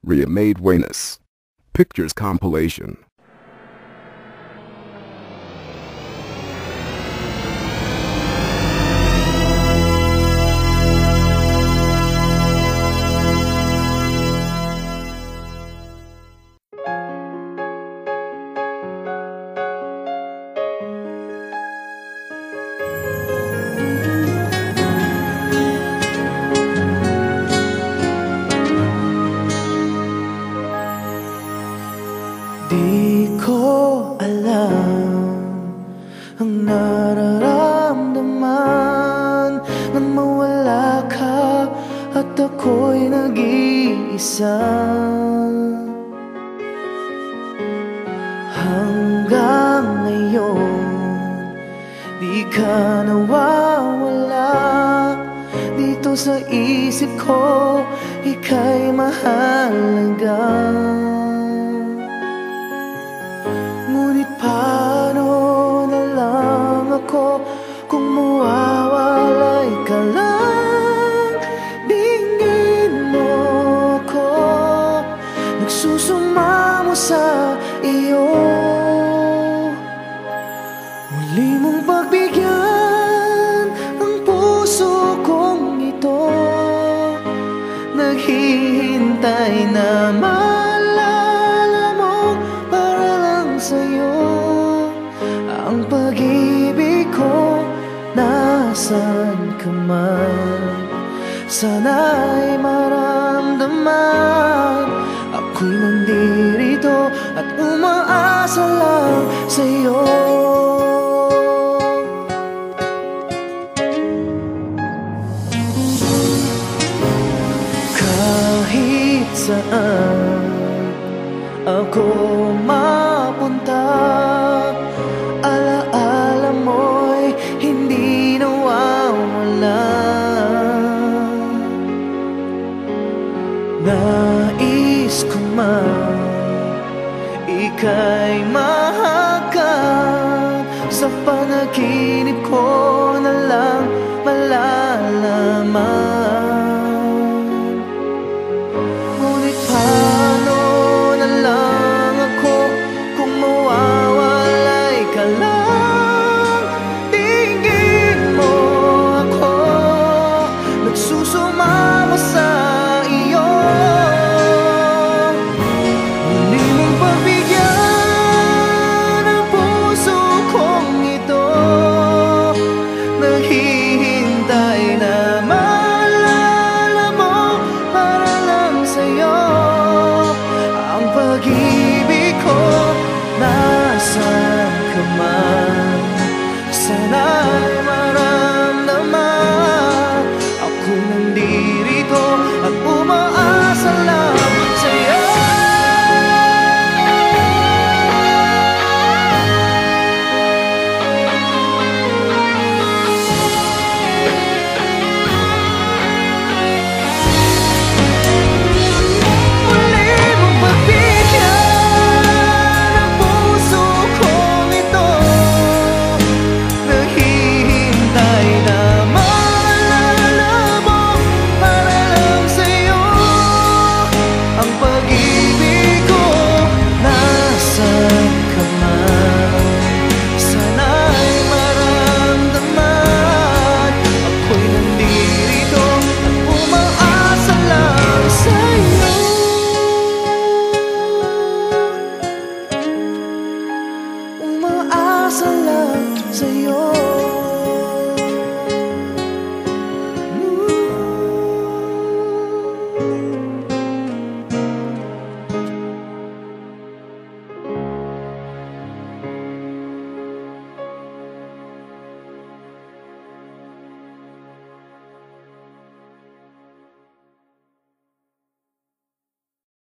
Remade Wenas Pictures Compilation. Di ko alam ang nararamdaman nang mawala ka at ako'y nag-iisa. Hanggang ngayon di ka nawawala dito sa isip ko, ika'y mahalaga. Ngunit paano na lang ako kung mawawalay ka lang? Dinggin mo ako, nagsusumamo sa iyo. Muli mong pagbigyan ang puso kong ito, naghihintay na maalala mo para lang sa'yo. Ang pag-ibig ko, nasan ka man, sana'y maramdaman. Ako'y nandirito at umaasa lang sa'yo. Kahit saan ako mapunta, alaala mo'y hindi nawawala. Nais ko man ika'y mahagkan, sa panaginip ko na lang malalaman. Ngunit paano na lang ako kung mawawalay ka lang? Tingin mo ako, nagsusumamo sa iyo. Muli mong pagbigyan ang puso kong ito, naghihintay na maalala mo para lang sa'yo. Ang pag-ibig ko, nasan ka man, sana'y maramdaman. Ako'y nandirito at umaasa lang sa'yo. Muli mong pagbigyan ang puso kong ito, naghihintay na maalala mo para lang sa'yo. Ang pag-ibig ko, nasan ka man, sana'y maramdaman. Ako'y nandirito at umaasa lang sa'yo. Umaasa lang sa'yo.